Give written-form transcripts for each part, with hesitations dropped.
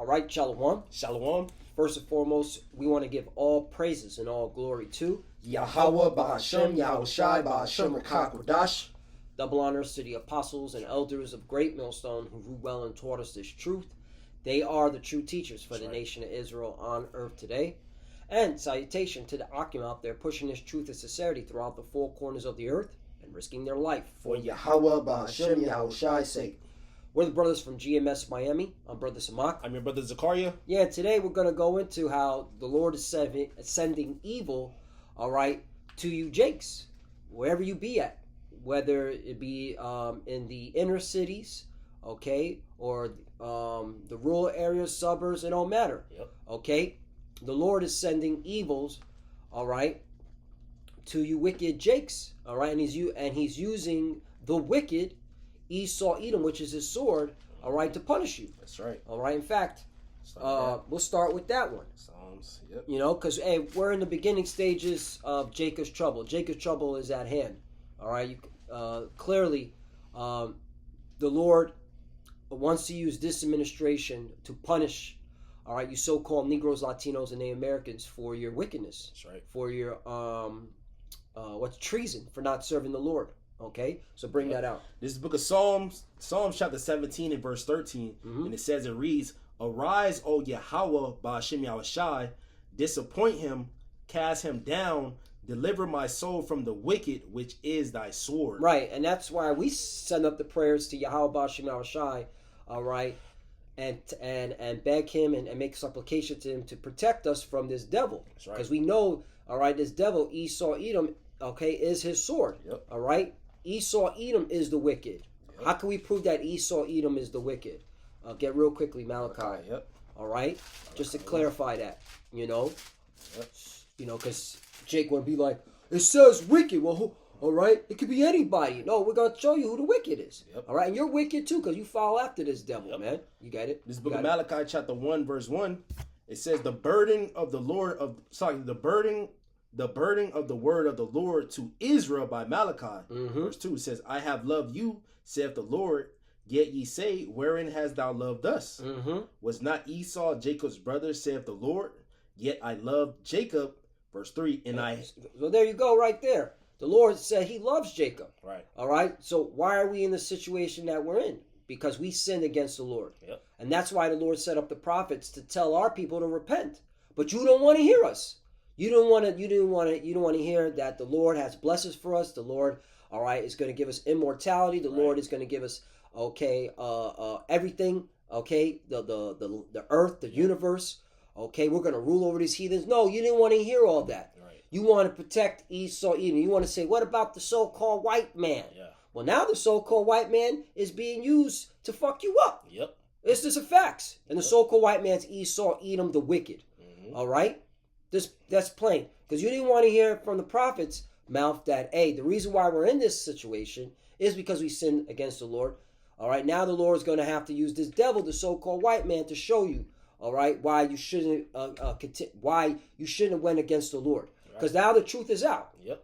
All right, Shalom. Shalom. First and foremost, we want to give all praises and all glory to Yahweh Ba'ashem, Yahushai Ba'ashem Rakakwadash. double honors to the apostles and elders of Great Millstone who ruled well and taught us this truth. They are the true teachers for the nation of Israel on earth today. And salutation to the Akim out there pushing this truth and sincerity throughout the four corners of the earth and risking their life For Yahweh Ba'ashem, Yahushai's sake. We're the brothers from GMS Miami. I'm Brother Samak. I'm your brother Zakaria. Yeah, today we're going to go into how the Lord is sending evil, all right, to you Jakes, wherever you be at, whether it be in the inner cities, okay, or the rural areas, suburbs, it don't matter, okay? The Lord is sending evils, all right, to you wicked Jakes, all right, and he's using the wicked Esau Edom, which is his sword, all right, to punish you. That's right. All right. In fact, we'll start with that one. Psalms. Yep. You know, because hey, we're in the beginning stages of Jacob's trouble. Jacob's trouble is at hand. All right. Clearly, the Lord wants to use this administration to punish, all right, you so-called Negroes, Latinos, and Native Americans for your wickedness. That's right. For your treason for not serving the Lord. Okay, so bring that out. This is the book of Psalms chapter 17 and verse 13. And it says, it reads, Arise, O Yahweh, Ba'ashem Yahushai, disappoint him, cast him down, deliver my soul from the wicked, which is thy sword. Right, and that's why we send up the prayers to Yahweh, Ba'ashem Yahushai, all right, and beg him and make supplication to him to protect us from this devil. That's right. Because we know, all right, this devil, Esau Edom, okay, is his sword. Yep. All right? Esau Edom is the wicked. Yep. How can we prove that Esau Edom is the wicked? Get real quickly, Malachi. Yep. All right? Just to clarify that, you know? Yep. You know, because Jake would be like, it says wicked. Well, all right? It could be anybody. No, we're going to show you who the wicked is. Yep. All right? And you're wicked too because you follow after this devil, man. You got it? This book of Malachi chapter 1 verse 1, it says the burden of the word of the word of the Lord to Israel by Malachi. Verse 2 says, I have loved you, saith the Lord, yet ye say, wherein hast thou loved us? Was not Esau Jacob's brother, saith the Lord, yet I loved Jacob. Verse 3, So there you go right there. The Lord said he loves Jacob. Right. All right? So why are we in the situation that we're in? Because we sinned against the Lord. Yep. And that's why the Lord set up the prophets to tell our people to repent. But you don't want to hear us. You don't want to hear that the Lord has blessings for us. The Lord, all right, is going to give us immortality. The Lord is going to give us, okay, everything, okay, the earth, the universe, okay, we're going to rule over these heathens. No, you didn't want to hear all that. Right. You want to protect Esau Edom. You want to say, what about the so-called white man? Yeah. Well, now the so-called white man is being used to fuck you up. Yep. It's just a facts. And the so-called white man's Esau Edom, the wicked. All right? That's plain. Because you didn't want to hear from the prophet's mouth that, hey, the reason why we're in this situation is because we sinned against the Lord. All right, now the Lord is going to have to use this devil, the so-called white man, to show you, all right, why you shouldn't have went against the Lord. Because now the truth is out. Yep.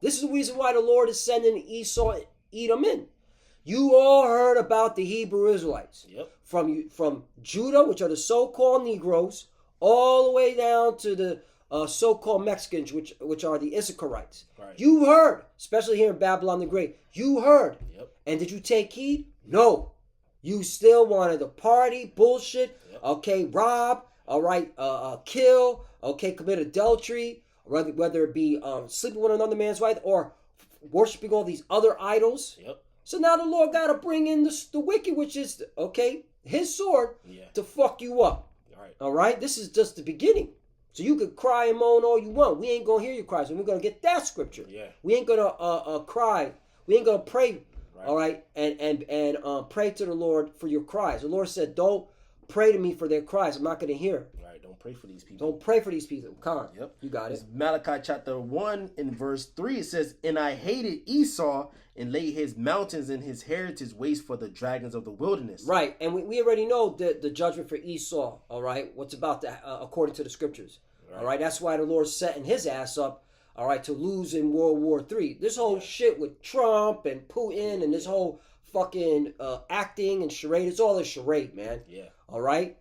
This is the reason why the Lord is sending Esau Edom in. You all heard about the Hebrew Israelites. Yep. From Judah, which are the so-called Negroes, all the way down to the so-called Mexicans, which are the Issacharites. Right. You heard, especially here in Babylon the Great. You heard. Yep. And did you take heed? No. You still wanted to party, bullshit, okay, rob, all right, kill, okay, commit adultery, whether it be sleeping with another man's wife or worshiping all these other idols. Yep. So now the Lord got to bring in the wicked, which is, okay, his sword to fuck you up. All right, this is just the beginning. So you could cry and moan all you want. We ain't gonna hear your cries, and we're gonna get that scripture. Yeah. We ain't gonna cry. We ain't gonna pray. Right. All right, and pray to the Lord for your cries. The Lord said, "Don't pray to me for their cries. I'm not gonna hear." Right. Don't pray for these people. Don't pray for these people. Come on. Yep. You got it. It's Malachi chapter 1 in verse 3. It says, and I hated Esau and laid his mountains and his heritage waste for the dragons of the wilderness. Right, and we already know the judgment for Esau. All right, what's about that according to the scriptures. All right, that's why the Lord's setting his ass up. All right, to lose in World War III. This whole shit with Trump and Putin and this whole fucking acting and charade. It's all a charade, man. Yeah. All right.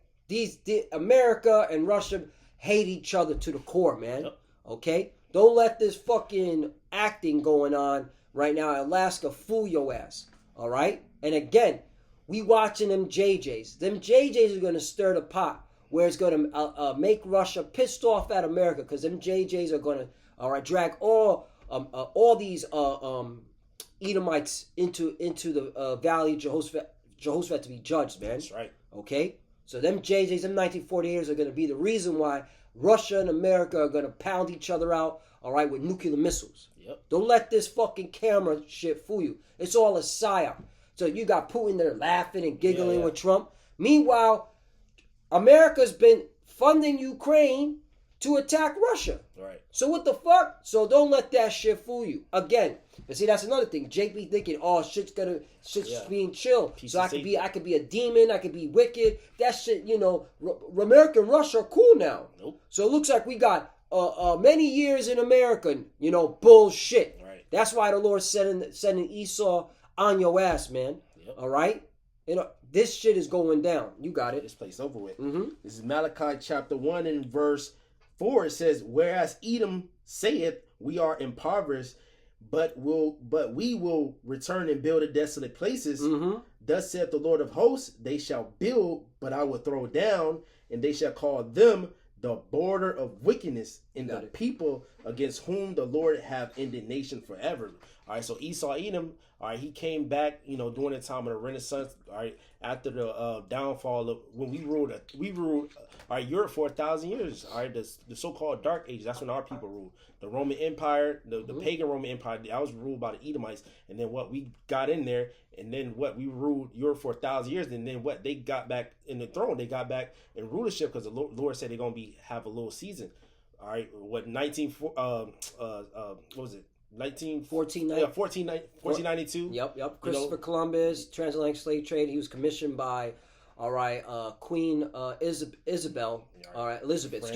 America and Russia hate each other to the core, man. Yep. Okay? Don't let this fucking acting going on right now in Alaska fool your ass. All right? And again, we watching them JJs. Them JJs are going to stir the pot where it's going to make Russia pissed off at America, because them JJs are going to drag all these Edomites into the Valley of Jehoshaphat to be judged, man. That's right. Okay? So them JJs, them 1948ers are going to be the reason why Russia and America are going to pound each other out, all right, with nuclear missiles. Yep. Don't let this fucking camera shit fool you. It's all a psyop. So you got Putin there laughing and giggling with Trump. Meanwhile, America's been funding Ukraine to attack Russia. Right. So what the fuck? So don't let that shit fool you. Again, but see, that's another thing. Jake be thinking, oh, shit's being chill. So I could be a demon. I could be wicked. That shit, America and Russia are cool now. Nope. So it looks like we got many years in America, bullshit. Right. That's why the Lord's sending Esau on your ass, man. Yep. All right? This shit is going down. You got it. This place over with. Mm-hmm. This is Malachi chapter 1 and verse 4. It says, whereas Edom saith, we are impoverished, but we will return and build the desolate places. Mm-hmm. Thus saith the Lord of hosts, they shall build, but I will throw down, and they shall call them the border of wickedness, in the people against whom the Lord have indignation forever. All right, so Esau Edom, all right, he came back, during the time of the Renaissance, all right, after the downfall of when we ruled, all right, Europe for 1,000 years, all right, the so-called Dark Ages. That's when our people ruled. The Roman Empire, the pagan Roman Empire, that was ruled by the Edomites, and then what we got in there, and then what we ruled Europe for 1,000 years, and then what they got back in the throne, they got back in rulership because the Lord said they're gonna have a little season. All right, what was it? 1492. Yep. Christopher Columbus, transatlantic slave trade. He was commissioned by, Queen Isabel, Elizabeth,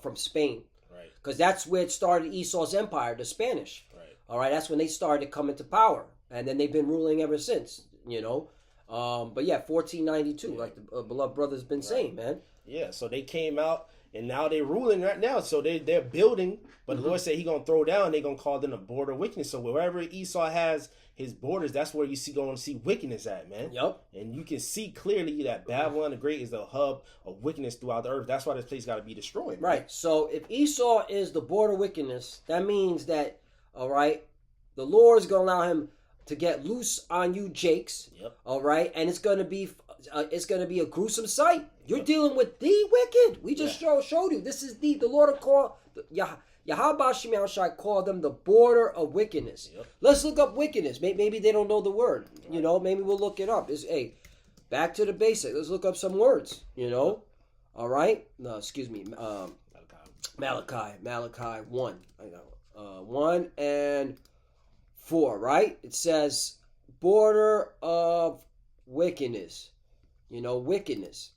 from Spain. Right. Because that's where it started Esau's empire, the Spanish. Right. All right, that's when they started coming to power, and then they've been ruling ever since. But 1492, like the beloved brother's been saying, man. Yeah, so they came out. And now they're ruling right now. So they're building. But the Lord said he's going to throw down. They're going to call them the border of wickedness. So wherever Esau has his borders, that's where you going to see wickedness at, man. Yep. And you can see clearly that Babylon the Great is the hub of wickedness throughout the earth. That's why this place got to be destroyed. Man. Right. So if Esau is the border of wickedness, that means that, all right, the Lord is going to allow him to get loose on you, Jakes. Yep. All right. And it's going to be a gruesome sight. You're dealing with the wicked. We just showed you. This is the Lord of call. Yahweh Shemel Shai called them the border of wickedness. Yep. Let's look up wickedness. Maybe they don't know the word. Right. Maybe we'll look it up. Back to the basic. Let's look up some words. All right. No, excuse me. Malachi 1. 1 and 4. Right. It says border of wickedness. Wickedness.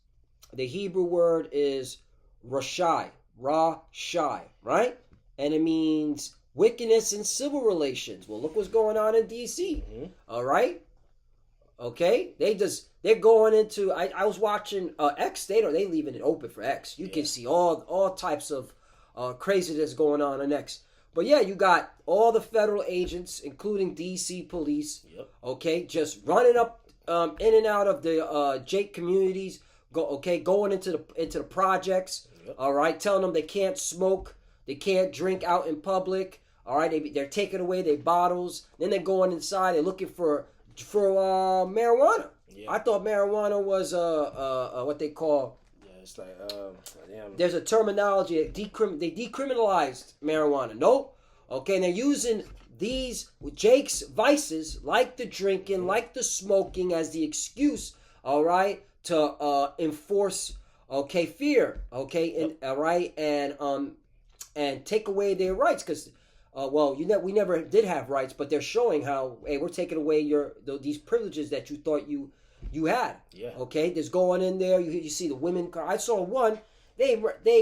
The Hebrew word is rashai, right? And it means wickedness in civil relations. Well, look what's going on in D.C. Mm-hmm. All right? Okay? They're going into, I was watching X, they leaving it open for X. You can see all types of craziness going on X. But yeah, you got all the federal agents, including D.C. police, okay, just running up in and out of the Jake communities, going into the projects, all right, telling them they can't smoke, they can't drink out in public, all right, they're taking away their bottles, then they're going inside, they're looking for marijuana. I thought marijuana was what they call. Yeah, it's like damn. There's a terminology. They decriminalized marijuana. Nope. Okay, and they're using these Jake's vices, like the drinking, like the smoking, as the excuse, all right, to enforce, fear, all right, and take away their rights, because, we never did have rights, but they're showing how, hey, we're taking away these privileges that you thought you had. Yeah. Okay, there's going in there. You see the women car. I saw one. They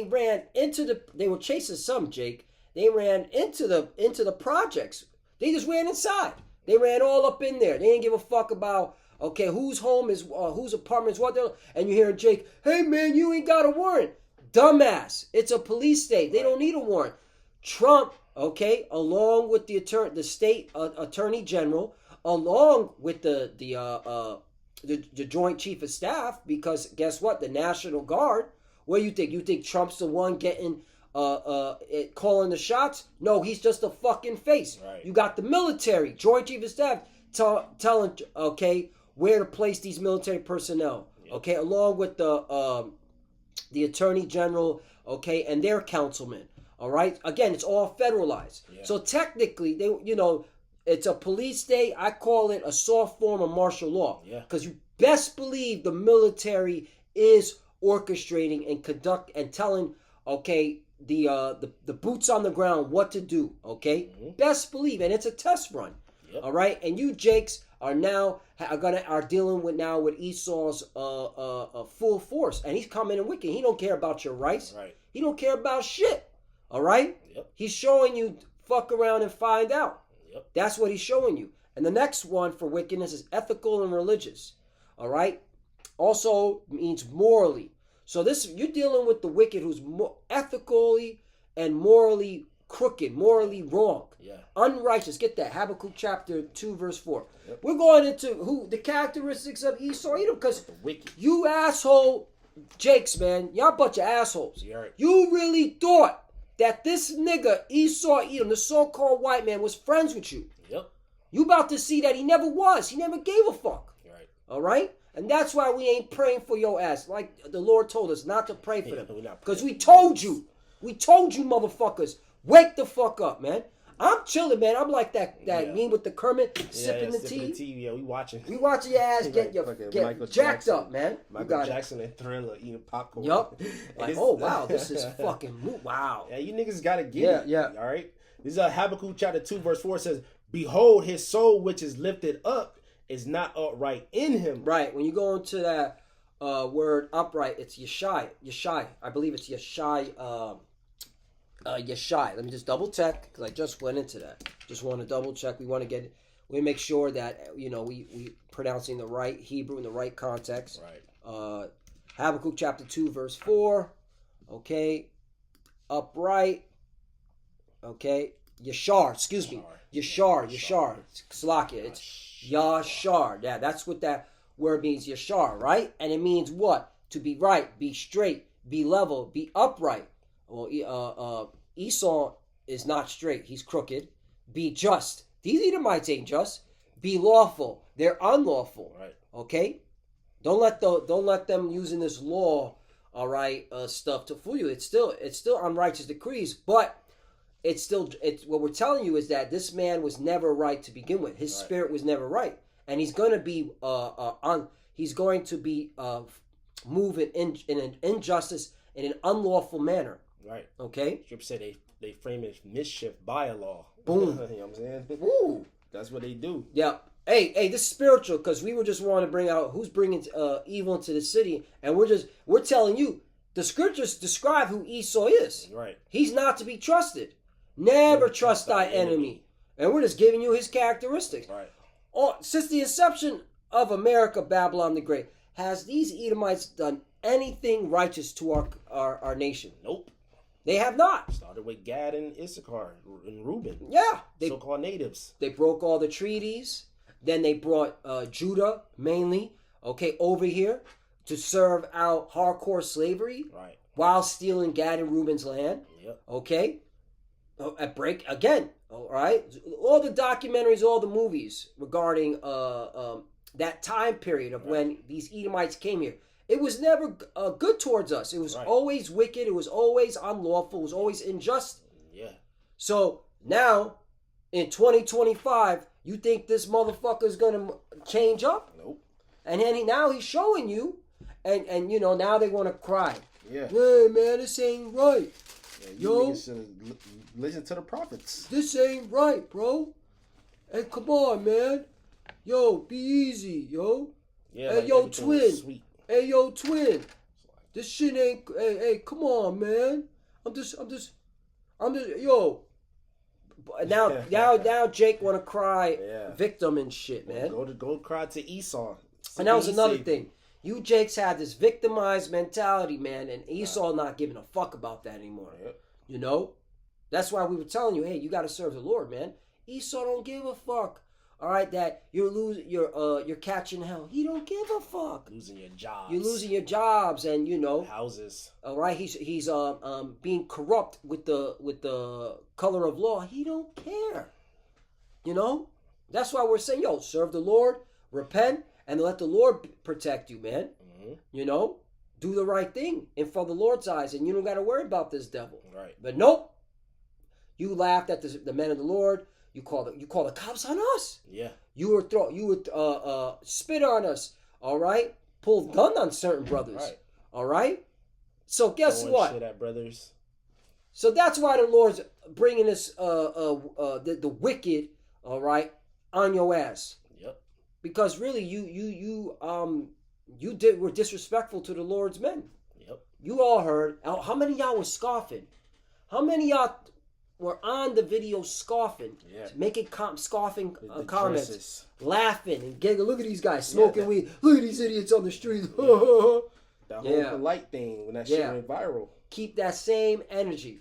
ran into they were chasing some, Jake. They ran into the projects. They just ran inside. They ran all up in there. They didn't give a fuck about Okay, whose home is, whose apartment is what? And you hear Jake, hey man, you ain't got a warrant. Dumbass. It's a police state. They don't need a warrant. Trump, okay, along with the state attorney general, along with the Joint Chief of Staff, because guess what? The National Guard. What do you think? You think Trump's the one getting calling the shots? No, he's just a fucking face. Right. You got the military, Joint Chief of Staff, telling okay where to place these military personnel. Yep. Okay, along with the Attorney General, okay, and their councilmen. All right. Again, it's all federalized. Yeah. So technically, it's a police state. I call it a soft form of martial law. Yeah. Because you best believe the military is orchestrating and telling, okay, the boots on the ground what to do. Okay. Mm-hmm. Best believe, and it's a test run. Yep. All right. And you Jakes are now are dealing with Esau's full force, and he's coming in wicked. He don't care about your rights. Right. He don't care about shit. All right? Yep. He's showing you fuck around and find out. Yep. That's what he's showing you. And the next one for wickedness is ethical and religious. All right? Also means morally. So you're dealing with the wicked who's ethically and morally crooked, morally wrong. Yeah. Unrighteous. Get that. Habakkuk chapter 2 verse 4. Yep. We're going into the characteristics of Esau Edom, because you asshole Jakes, man, y'all a bunch of assholes. Yeah, right. You really thought that this nigga, Esau Edom, the so-called white man, was friends with you. Yep. You about to see that he never was. He never gave a fuck. Right. All right? And that's why we ain't praying for your ass. Like the Lord told us not to pray for them. Because we told you. We told you, motherfuckers. Wake the fuck up, man. I'm chilling, man. I'm like that meme with the Kermit sipping the tea. Yeah, we watching. We watching your ass get jacked Jackson, up, man. Michael Jackson and Thriller eating popcorn. Yup. Like, oh, wow, this is fucking, wow. Yeah, you niggas got to get it. Yeah. All right? This is Habakkuk chapter 2, verse 4 says, behold, his soul which is lifted up is not upright in him. Right. When you go into that word upright, it's Yeshai. Yeshai. I believe it's Yeshai. Yeshai. Let me just double check, because I just went into that. Just want to double check. We make sure that we pronouncing the right Hebrew in the right context. Right. Habakkuk chapter 2 verse 4. Okay. Upright. Okay. Yashar. Excuse me. Yashar. Slakia. It's Yashar. Yeah, that's what that word means. Yashar. Right. And it means what? To be right. Be straight. Be level. Be upright. Well, Esau is not straight. He's crooked. Be just. These Edomites ain't just. Be lawful. They're unlawful. Right. Okay? Don't let them using this law, all right, stuff to fool you. It's still unrighteous decrees, but it's what we're telling you is that this man was never right to begin with. His spirit was never right, and he's going to be moving in an injustice in an unlawful manner. Right. Okay. Scripture said they frame it mischief by a law. Boom. You know what I'm saying? Woo. That's what they do. Yeah. Hey, this is spiritual, because we just want to bring out who's bringing evil into the city, and we're telling you the scriptures describe who Esau is. Right. He's not to be trusted. Never trust thy enemy. And we're just giving you his characteristics. Right. Since the inception of America, Babylon the Great, has these Edomites done anything righteous to our nation? Nope. They have not. Started with Gad and Issachar and Reuben. Yeah. So-called natives. They broke all the treaties. Then they brought Judah, mainly, over here to serve out hardcore slavery. Right. While stealing Gad and Reuben's land. Yep. Okay. At break again. All right. All the documentaries, all the movies regarding that time period of when these Edomites came here. It was never good towards us. It was always wicked. It was always unlawful. It was always unjust. Yeah. So now, in 2025, you think this motherfucker is going to change up? Nope. And then now he's showing you, and now they want to cry. Yeah. Hey, man, this ain't right. Yeah, you should listen to the prophets. This ain't right, bro. Hey, come on, man. Yo, be easy, yo. Yeah. Hey, like yo, twin. Sweet. Hey, yo, twin. This shit ain't. Hey, come on, man. I'm just. Yo. Now, Jake want to cry victim and shit, man. Go cry to Esau. And that was another thing. You Jakes had this victimized mentality, man, and Esau not giving a fuck about that anymore. Yep. You know? That's why we were telling you, hey, you got to serve the Lord, man. Esau don't give a fuck. All right, that you're catching hell. He don't give a fuck. Losing your jobs. You're losing your jobs, and you know houses. All right, he's being corrupt with the color of law. He don't care. You know, that's why we're saying, yo, serve the Lord, repent, and let the Lord protect you, man. Mm-hmm. You know, do the right thing in front of the Lord's eyes, and you don't got to worry about this devil. Right. But nope, you laughed at the men of the Lord. You call the cops on us. Yeah. You would spit on us. All right. Pull gun on certain brothers. Right. All right. So guess what? Shit at brothers. So that's why the Lord's bringing this the wicked, all right, on your ass. Yep. Because really, you were disrespectful to the Lord's men. Yep. You all heard. How many of y'all were scoffing? How many of y'all were on the video scoffing, making scoffing comments, dresses. Laughing and giggling? Look at these guys smoking weed. Look at these idiots on the street. That whole polite thing when that shit went viral. Keep that same energy.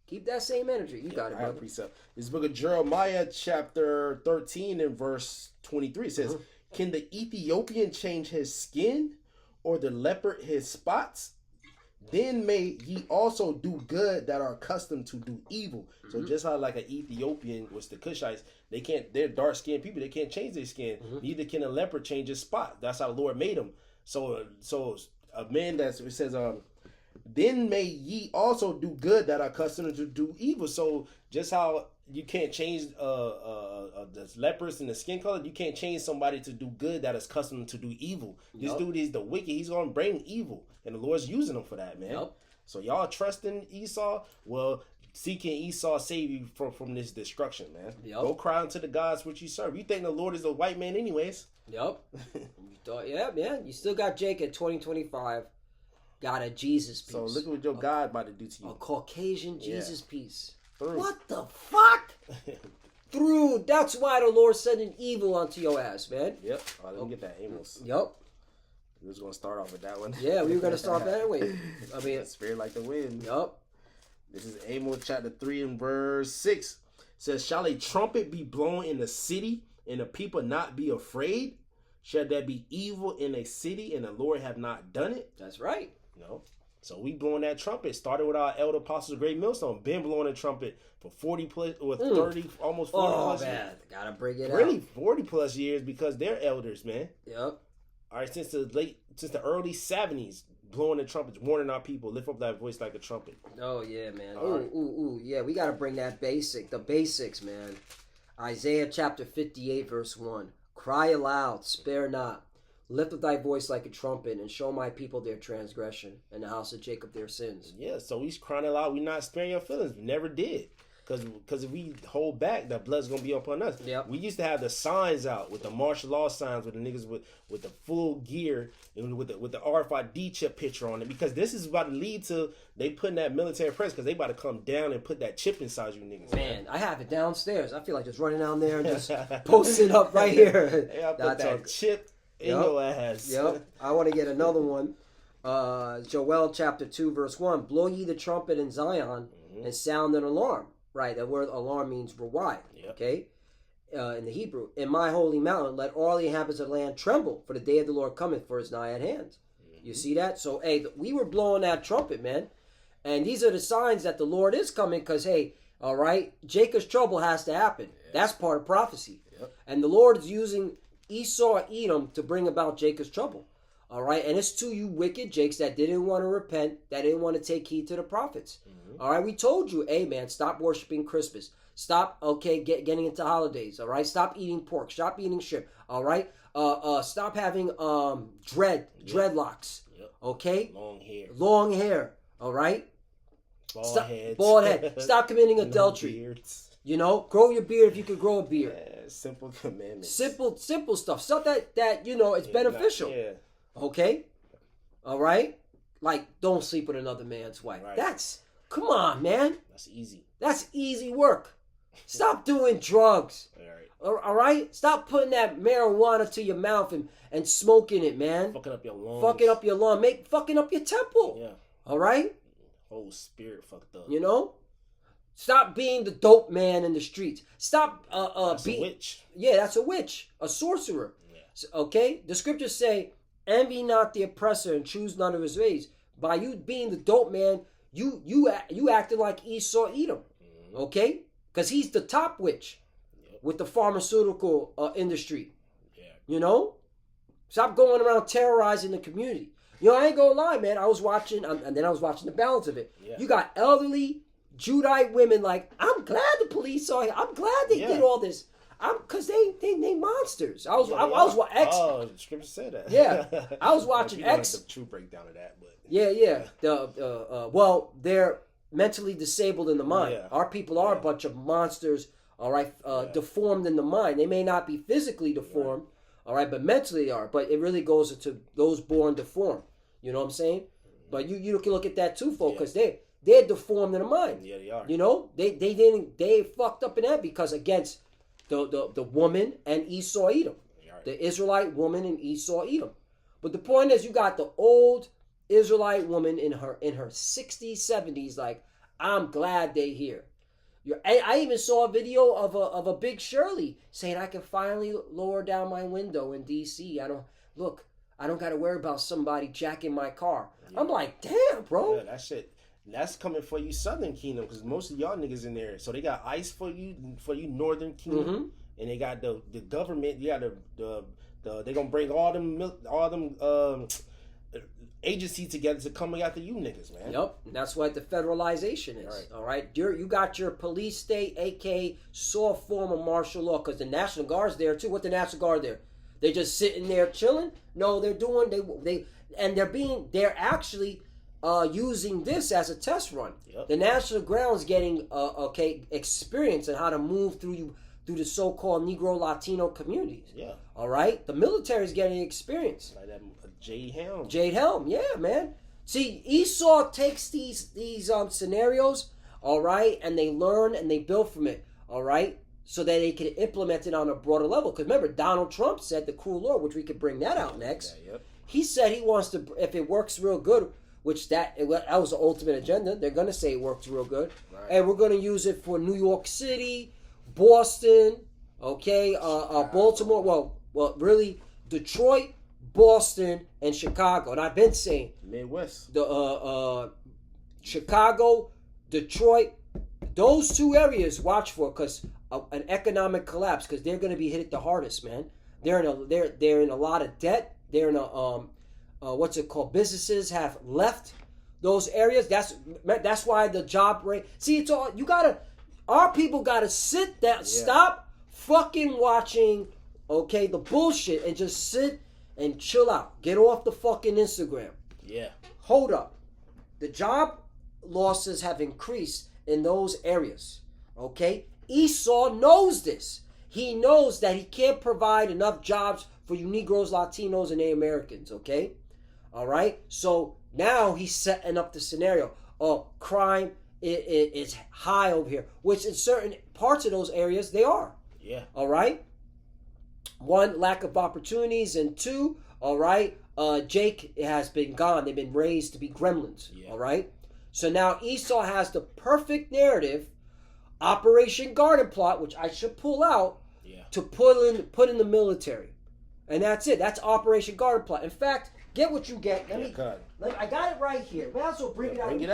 Keep that same energy. You got it, brother. Precept. This book of Jeremiah, chapter 13 and verse 23 says, "Can the Ethiopian change his skin, or the leopard his spots? Then may ye also do good that are accustomed to do evil." So just how like an Ethiopian was the Cushites, they're dark skinned people, they can't change their skin. Neither can a leopard change his spot. That's how the Lord made them. So a man it says, then may ye also do good that are accustomed to do evil. So just how you can't change the lepers and the skin color, you can't change somebody to do good that is accustomed to do evil. This dude is the wicked. He's going to bring evil, and the Lord's using him for that, man. Yep. So y'all trusting Esau? Well, seeking Esau save you from this destruction, man. Yep. Go cry unto the gods which you serve. You think the Lord is a white man anyways? Yep. Yeah, man. You still got Jake at 2025. Got a Jesus piece. So look at what your God about to do to you. A Caucasian Jesus piece. Through. What the fuck? Through. That's why the Lord's sending evil onto your ass, man. Yep. Oh, let me get that Amos. Yep. We was going to start off with that one. Yeah, we were going to start that way. I mean, Spirit like the wind. Yep. This is Amos chapter 3 and verse 6. It says, "Shall a trumpet be blown in the city, and the people not be afraid? Shall there be evil in a city, and the Lord have not done it?" That's right. So we blowing that trumpet. Started with our elder apostles, Great Millstone. Been blowing a trumpet for 40 plus, or 30, almost 40 plus years. Gotta bring it really, out. 40 plus years because they're elders, man. Yep. All right, since the early 70s, blowing the trumpets, warning our people, lift up that voice like a trumpet. Oh yeah, man. Ooh, yeah. We gotta bring the basics, man. Isaiah chapter 58, verse 1. "Cry aloud, spare not. Lift up thy voice like a trumpet, and show my people their transgression, and the house of Jacob their sins." Yeah, so he's crying aloud. We're not sparing your feelings. We never did. Because if we hold back, the blood's going to be upon us. Yep. We used to have the signs out with the martial law signs with the niggas with the full gear and with the RFID chip picture on it. Because this is about to lead to they putting that military press because they about to come down and put that chip inside you niggas. Man, I have it downstairs. I feel like just running down there and just posting up right here. Hey, I put that chip in your ass. Yep. I want to get another one. Joel chapter 2 verse 1. "Blow ye the trumpet in Zion and sound an alarm." Right, that word alarm means rawai. Yep. Okay, in the Hebrew. "In my holy mountain, let all the inhabitants of the land tremble, for the day of the Lord cometh, for it's nigh at hand." You see that? So, hey, we were blowing that trumpet, man. And these are the signs that the Lord is coming because, hey, all right, Jacob's trouble has to happen. Yeah. That's part of prophecy. Yep. And the Lord is using Esau, Edom, to bring about Jacob's trouble. All right, and it's to you wicked Jakes that didn't want to repent, that didn't want to take heed to the prophets. All right, we told you, hey, man, stop worshiping Christmas. Stop, getting into holidays, all right? Stop eating pork. Stop eating shrimp, all right? Stop having dreadlocks, okay? Long hair, all right? Bald head. Stop committing adultery. Grow your beard if you could grow a beard. Yeah, simple commandments. Simple stuff. Stuff that it's beneficial. Okay? All right? Like, don't sleep with another man's wife. Right. Come on, man. That's easy. That's easy work. Stop doing drugs. All right. All right? Stop putting that marijuana to your mouth and smoking it, man. Fucking up your lungs. Fucking up your lung. Fucking up your temple. Yeah. All right? Whole spirit fucked up. You know? Stop being the dope man in the streets. Stop being a witch. Yeah, that's a witch. A sorcerer. Yeah. Okay? The scriptures say, envy not the oppressor and choose none of his ways. By you being the dope man, you acted like Esau Edom. Mm-hmm. Okay? Because he's the top witch with the pharmaceutical industry. Yeah. You know? Stop going around terrorizing the community. You know, I ain't gonna lie, man. I was watching, and then I was watching the balance of it. Yeah. You got elderly Judite women like, I'm glad the police saw it. I'm glad they did all this. Because they monsters. I was X. Oh, the scripture said that. Yeah, I was watching X. Like the true breakdown of that, but yeah. Well, they're mentally disabled in the mind. Yeah. Our people are a bunch of monsters. All right, deformed in the mind. They may not be physically deformed. All right, but mentally they are. But it really goes into those born deformed. You know what I'm saying? But you can look at that too, folks, because they're deformed in the mind. Yeah, they are. You know, they fucked up in that because against the woman and Esau Edom, the Israelite woman and Esau Edom. But the point is, you got the old Israelite woman in her 60s, 70s, like, I'm glad they here. I even saw a video of a Big Shirley saying, I can finally lower down my window in D.C. I don't got to worry about somebody jacking my car. Yeah. I'm like, damn, bro. Yeah, that shit. That's coming for you, Southern Kingdom, because most of y'all niggas in there. So they got ICE for you, Northern Kingdom, and they got the government. You got the they gonna bring all them agencies together to come after you niggas, man. Yep, that's what the federalization is. All right, you got your police state, aka soft form of martial law, because the National Guard's there too. What the National Guard there? They just sitting there chilling? No, they're doing they're actually using this as a test run. Yep. The National Guard's getting experience in how to move through the so-called Negro Latino communities. Yeah. All right, the military's getting experience. Like that Jade Helm. Jade Helm, yeah, man. See, Esau takes these scenarios, all right, and they learn and they build from it, all right, so that they can implement it on a broader level. Because remember, Donald Trump said the cruel law, which we could bring that out next. Yeah, yep. He said he wants to, if it works real good, which that was the ultimate agenda. They're going to say it works real good. Right. And we're going to use it for New York City, Boston, okay, Baltimore, well, really, Detroit, Boston, and Chicago. And I've been saying Midwest. The Chicago, Detroit, those two areas, watch for, because an economic collapse, because they're going to be hit the hardest, man. They're in a lot of debt. They're in a what's it called? Businesses have left those areas. That's why the job rate. See, it's all you gotta. Our people gotta sit down. Yeah. Stop fucking watching. Okay, the bullshit, and just sit and chill out. Get off the fucking Instagram. Yeah. Hold up. The job losses have increased in those areas. Okay? Esau knows this. He knows that he can't provide enough jobs for you Negroes, Latinos, and Americans. Okay? All right? So now he's setting up the scenario. Oh, crime is high over here, which in certain parts of those areas they are. Yeah. All right? One, lack of opportunities, and two, all right, Jake has been gone. They've been raised to be gremlins, all right? So now Esau has the perfect narrative, Operation Garden Plot, which I should pull out, to put in the military. And that's it. That's Operation Garden Plot. In fact, get what you get. I got it right here. We also bring it out. We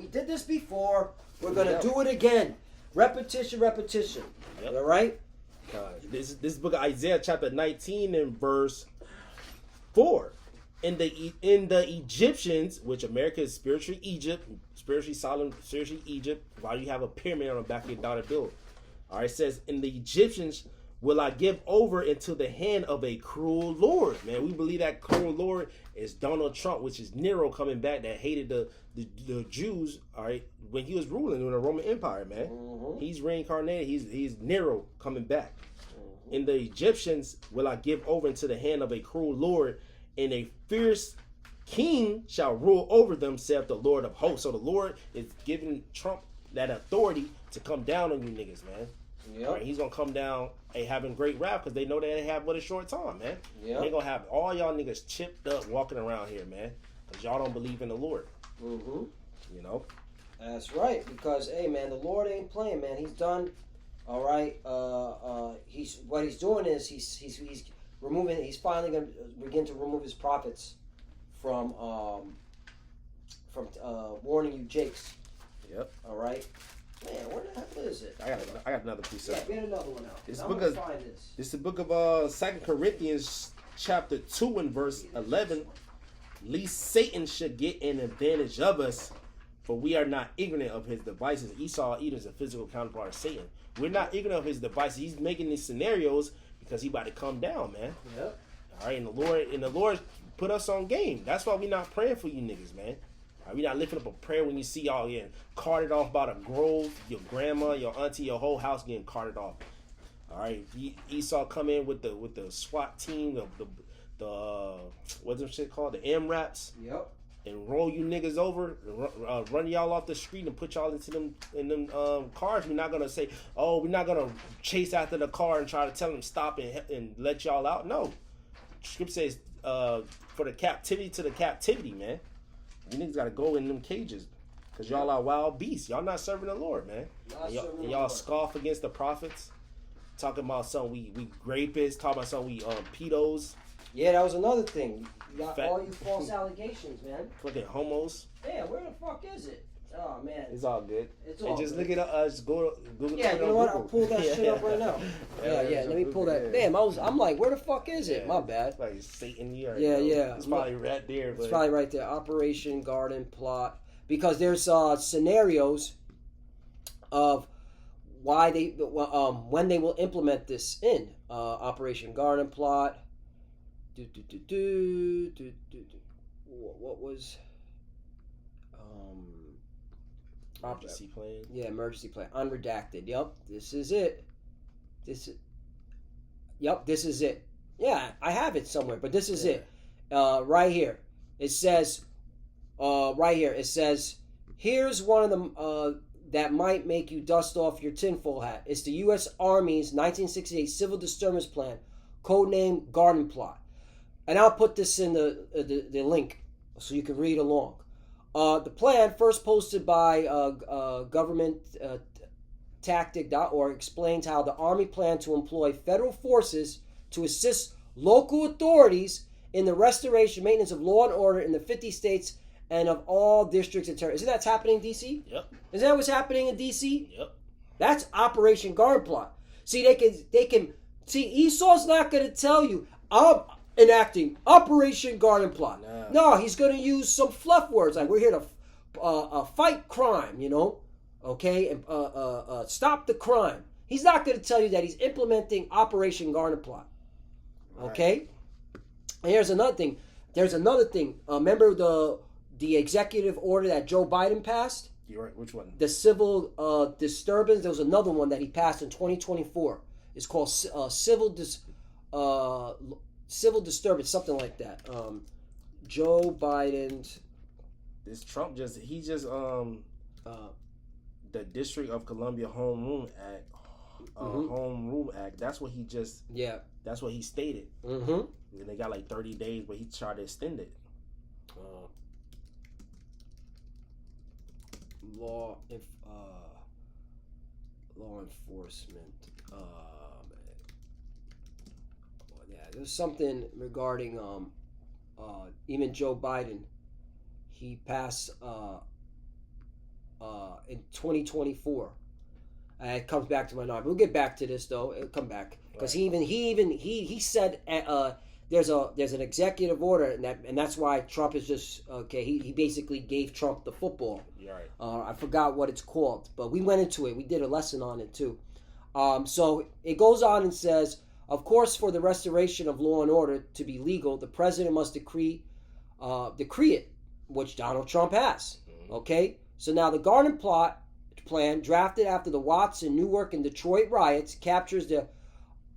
did this before. We're going to do it again. Repetition. Yep. All right? This book of Isaiah chapter 19 and verse 4. In the Egyptians, which America is spiritually Egypt, spiritually solemn, spiritually Egypt, while you have a pyramid on the back of your dollar bill. All right, it says, in the Egyptians will I give over into the hand of a cruel Lord. Man, we believe that cruel Lord is Donald Trump, which is Nero coming back that hated the Jews, all right, when he was ruling in the Roman Empire, man. Mm-hmm. He's reincarnated. He's Nero coming back. Mm-hmm. In the Egyptians will I give over into the hand of a cruel Lord, and a fierce king shall rule over them, saith the Lord of hosts. So the Lord is giving Trump that authority to come down on you niggas, man. Yep. Right? He's gonna come down having great rap because they know they have but a short time, man. Yep. They gonna have all y'all niggas chipped up walking around here, man, because y'all don't believe in the Lord. Mm-hmm. You know. That's right. Because hey, man, the Lord ain't playing, man. He's done. All right. What he's doing is he's removing. He's finally gonna begin to remove his prophets from warning you, Jakes. Yep. All right. Man, where the hell is it? I got another precept. Yeah, get another one out. This is the book of 2 Corinthians chapter 2 and verse 11. Lest Satan should get an advantage of us, for we are not ignorant of his devices. Esau is a physical counterpart of Satan. We're not ignorant of his devices. He's making these scenarios because he about to come down, man. Yep. All right, and the Lord put us on game. That's why we not praying for you niggas, man. We not lifting up a prayer when you see y'all getting carted off by the grove, your grandma, your auntie, your whole house getting carted off. All right, Esau come in with the SWAT team, the what's that shit called, the MRAPs. Yep. And roll you niggas over, run y'all off the street and put y'all into them cars. We're not gonna say, oh, we're not gonna chase after the car and try to tell them stop and let y'all out. No, Scripture says for the captivity to the captivity, man. You niggas gotta go in them cages, cause y'all are wild beasts. Y'all not serving the Lord, man. And y'all scoff against the prophets, talking about something we rapists, talking about something we pedos. Yeah, that was another thing. You got all you false allegations, man. Fucking homos. Man, where the fuck is it? Oh man, it's all good. It's all just good. look it up. Just go Google. Yeah, you know what? I'll pull that shit up right now. Yeah. Let me pull that. Damn, I'm like, where the fuck is it? My bad. Like Satan, yeah. It's probably right there. It's probably right there. Operation Garden Plot, because there's scenarios of why they when they will implement this in Operation Garden Plot. What was emergency plan? Yeah, emergency plan. Unredacted. Yep, this is it. Yep, this is it. Yeah, I have it somewhere, but this is it. Right here. It says right here. It says, here's one of them that might make you dust off your tinfoil hat. It's the U.S. Army's 1968 Civil Disturbance Plan, codenamed Garden Plot. And I'll put this in the link so you can read along. The plan, first posted by governmenttactic.org, explains how the Army planned to employ federal forces to assist local authorities in the restoration, maintenance of law and order in the 50 states and of all districts and territories. Isn't that happening in D.C.? Yep. Isn't that what's happening in D.C.? Yep. That's Operation Garden Plot. See, they can see, Esau's not going to tell you, I'm enacting Operation Garden Plot. No, he's going to use some fluff words like, we're here to fight crime, okay, and stop the crime. He's not going to tell you that he's implementing Operation Garden Plot, okay? Right. And here's another thing. There's another thing. Remember the executive order that Joe Biden passed? You're right. Which one? The civil disturbance. There was another one that he passed in 2024. It's called civil disturbance, something like that. Joe Biden's. This Trump the District of Columbia Home Rule Act. Home Rule Act. That's what he just. Yeah. That's what he stated. Mm-hmm. And they got like 30 days, but he tried to extend it. Law enforcement. Yeah, there's something regarding even Joe Biden. He passed in 2024. It comes back to my mind. We'll get back to this though. It'll come back because he said there's an executive order and that's why Trump is just okay. He basically gave Trump the football. You're right. I forgot what it's called, but we went into it. We did a lesson on it too. So it goes on and says, of course, for the restoration of law and order to be legal, the president must decree it, which Donald Trump has. Mm-hmm. Okay, so now the Garden Plot plan, drafted after the Watts and Newark and Detroit riots, captures the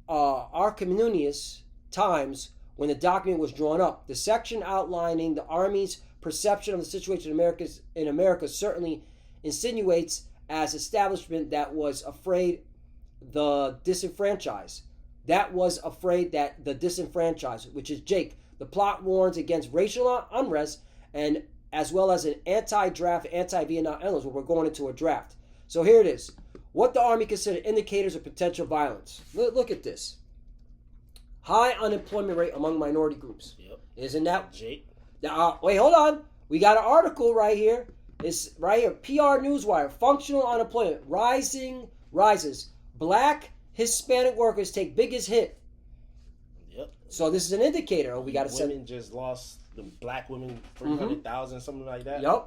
Archimedes times when the document was drawn up. The section outlining the Army's perception of the situation in America certainly insinuates as establishment that was afraid the disenfranchised. That was afraid that the disenfranchised, which is Jake. The plot warns against racial unrest and as well as an anti-draft, anti-Vietnam elements where we're going into a draft. So here it is. What the Army considered indicators of potential violence. Look at this. High unemployment rate among minority groups. Yep. Isn't that? Jake. Wait, hold on. We got an article right here. It's right here. PR Newswire. Functional unemployment rises. Black Hispanic workers take biggest hit. Yep. So this is an indicator. We got to send. Women just lost the black women 300,000, something like that. Yep.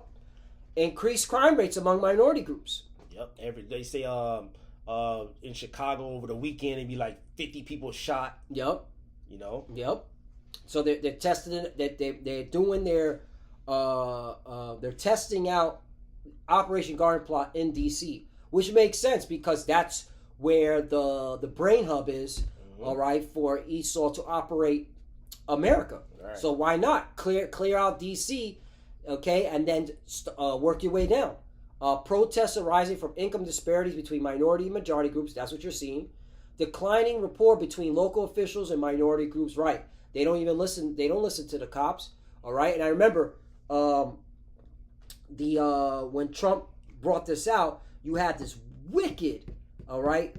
Increased crime rates among minority groups. Yep. They say in Chicago over the weekend it'd be like 50 people shot. Yep. You know. Yep. So they're testing it. They're doing their they're testing out Operation Garden Plot in D.C., which makes sense because that's where the brain hub is. All right, for Esau to operate America. Right. So why not clear out D.C. Okay, and then work your way down. Protests arising from income disparities between minority and majority groups. That's what you're seeing. Declining rapport between local officials and minority groups. Right. They don't even listen. They don't listen to the cops. All right. And I remember when Trump brought this out, you had this wicked,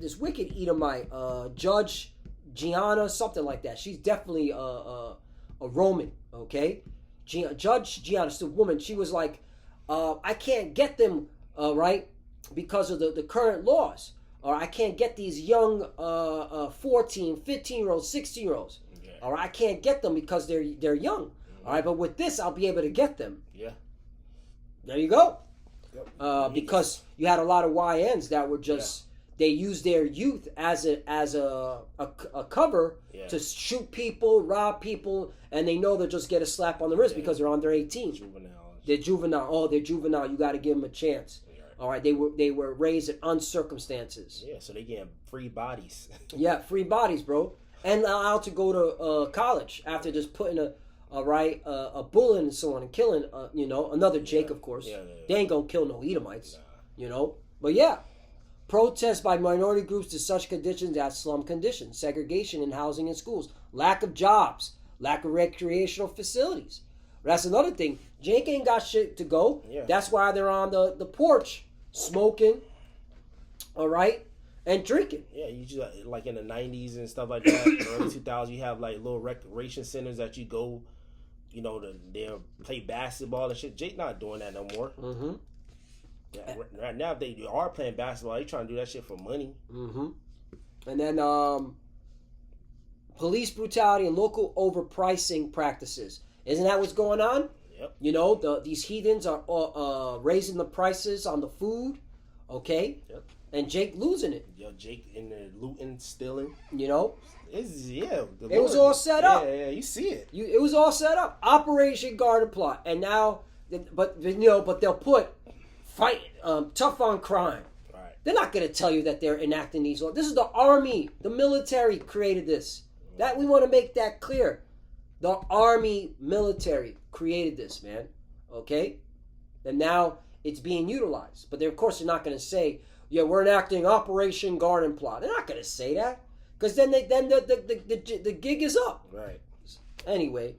this wicked Edomite, Judge Gianna, something like that. She's definitely a Roman. Okay. Judge Gianna, the woman. She was like, I can't get them because of the current laws. Or I can't get these young 14, 15-year-olds, 16-year-olds. Okay. All right, I can't get them because they're young. Mm-hmm. All right, but with this, I'll be able to get them. Yeah. There you go. Yep. Because you had a lot of YNs that were just they used their youth as a cover to shoot people, rob people, and they know they'll just get a slap on the wrist because they're under 18. They're juvenile. Oh, they're juvenile. You got to give them a chance. All right, they were raised in uncircumstances. Yeah, so they getting free bodies. Yeah, free bodies, bro, and allowed to go to college after just putting a bullet and so on and killing another Jake, of course. Yeah. They ain't gonna kill no Edomites, But yeah, protests by minority groups to such conditions as slum conditions, segregation in housing and schools, lack of jobs, lack of recreational facilities. That's another thing. Jake ain't got shit to go. Yeah. That's why they're on the porch smoking, all right, and drinking. Yeah, you just like in the 90s and stuff like that, early 2000s, you have like little recreation centers that you go, they'll play basketball and shit. Jake not doing that no more. Mm-hmm. Yeah, right now, if they are playing basketball, they trying to do that shit for money. Mm-hmm. And then police brutality and local overpricing practices. Isn't that what's going on? Yep. These heathens are raising the prices on the food, okay? Yep. And Jake losing it. Yo, Jake in there looting, stealing. It was all set up. Yeah, you see it. It was all set up. Operation Garden Plot, and now, but they'll put tough on crime. Right. They're not going to tell you that they're enacting these laws. This is the Army, the military created this. That we want to make that clear. The Army military created this, man. Okay? And now it's being utilized. But of course, they're not going to say, we're enacting Operation Garden Plot. They're not going to say that. Because then the gig is up. Right. Anyway.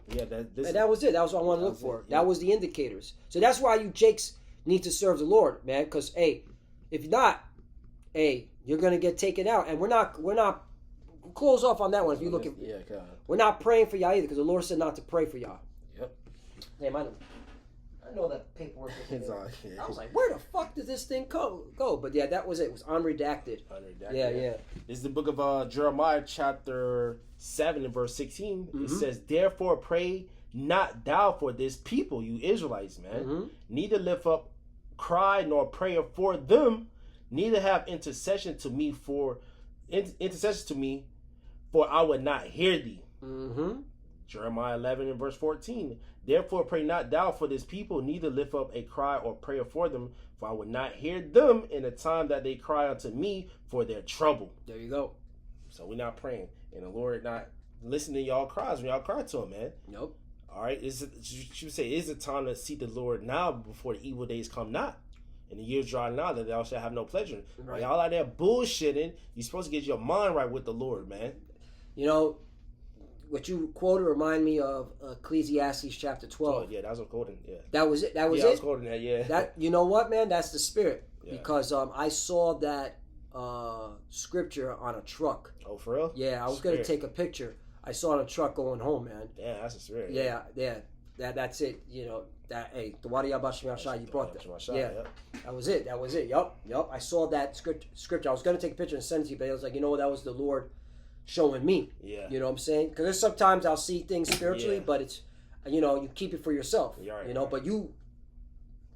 Yeah, that was it. That was what I wanted to look for. Yeah. That was the indicators. So that's why you Jakes need to serve the Lord, man. Because, if not, you're going to get taken out. And we're not close off on that one. If you look at, we're not praying for y'all either, because the Lord said not to pray for y'all. Yep. Damn, I know that paperwork. I was like, where the fuck did this thing go? But yeah, that was it. It was unredacted. Yeah. This is the book of Jeremiah, chapter 7 and verse 16. Mm-hmm. It says, "Therefore pray not thou for this people, you Israelites, man. Mm-hmm. Neither lift up cry nor prayer for them, neither have intercession to me, for I would not hear thee." Mm-hmm. Jeremiah 11 and verse 14. "Therefore pray not thou for this people, neither lift up a cry or prayer for them, for I would not hear them in the time that they cry unto me for their trouble." There you go. So we're not praying, and the Lord not listening to y'all cries when y'all cry to him, man. Nope. All right, she would say, it is a time to seek the Lord now before the evil days come not. And the years draw nigh that thou shalt have no pleasure. Right. Y'all out there bullshitting. You're supposed to get your mind right with the Lord, man. You know, what you quoted remind me of Ecclesiastes chapter 12. Oh, yeah, that was a quoting. Yeah. That was it. That was it. it. I was quoting that. Yeah. That, you know what, man? That's the spirit. Yeah. Because I saw that scripture on a truck. Oh, for real? Yeah, I was going to take a picture. I saw it on a truck going home, man. Yeah, that's a spirit. Yeah. That's it. You know, that, hey, the Wadi Abash you brought that. Yeah, that was it. Yup. I saw that scripture. I was going to take a picture and send it to you, but I was like, you know what? That was the Lord showing me. Yeah. You know what I'm saying? Because sometimes I'll see things spiritually, but it's, you know, you keep it for yourself. Right, you know, right. But you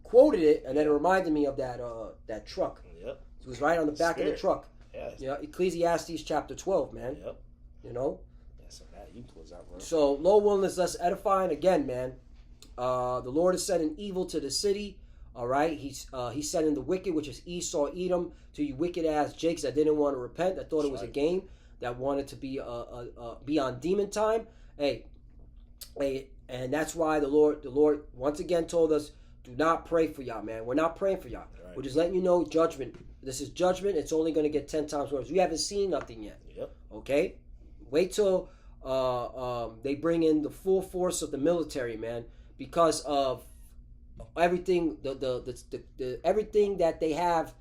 quoted it, and then it reminded me of that truck. Yep. It was right on the back of the truck. Yeah. You know, Ecclesiastes chapter 12, man. Yep. You know? Yeah, so that you close out, bro. So, low willingness, less edifying. Again, man, the Lord is sending evil to the city. All right? He's sending the wicked, which is Esau, Edom, to you wicked ass Jakes that didn't want to repent, that thought it was a game, that wanted to be on demon time. Hey, and that's why the Lord once again told us, do not pray for y'all, man. We're not praying for y'all. Right. We're just letting you know judgment. This is judgment. It's only going to get 10 times worse. You haven't seen nothing yet. Yep. Okay? Wait till they bring in the full force of the military, man, because of everything the everything that they have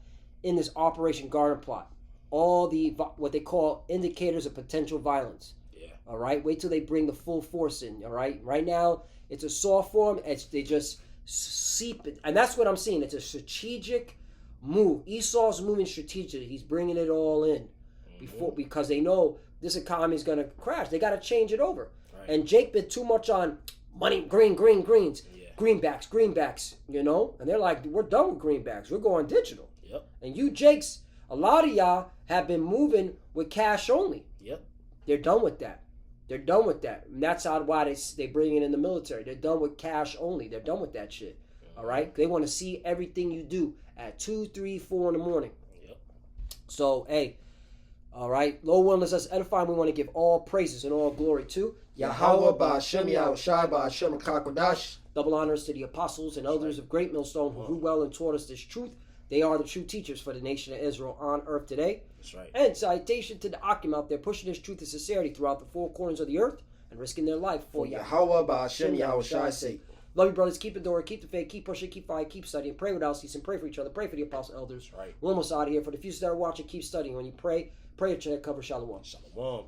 in this Operation Garden Plot. All the what they call indicators of potential violence. Yeah. All right? Wait till they bring the full force in, all right? Right now, it's a soft form. They just seep it. And that's what I'm seeing. It's a strategic move. Esau's moving strategically. He's bringing it all in because they know this economy is going to crash. They got to change it over. Right. And Jake been too much on money, greens, greenbacks, you know? And they're like, we're done with greenbacks. We're going digital. Yep. And you Jakes, a lot of y'all have been moving with cash only. Yep. They're done with that. And that's why they bring it in the military. They're done with cash only. They're done with that shit. All right? They want to see everything you do at 2, 3, 4 in the morning. Yep. So, hey, all right? Low willingness us edifying. We want to give all praises and all glory to Yahweh Ba'Shem Yahushai Ba'Shem HaKakodash. Double honors to the apostles and elders of Great Millstone who grew well and taught us this truth. They are the true teachers for the nation of Israel on earth today. That's right. And citation to the Akim out there pushing this truth and sincerity throughout the four corners of the earth and risking their life for Yahweh Ba'Shem Yahushai's sake. Love you, brothers. Keep it door, keep the faith, keep pushing, keep fighting, keep studying. Pray without ceasing. Pray for each other. Pray for the apostle elders. Right. We're almost out of here. For the few that are watching, keep studying. When you pray at your head cover. Shalom. Shalom.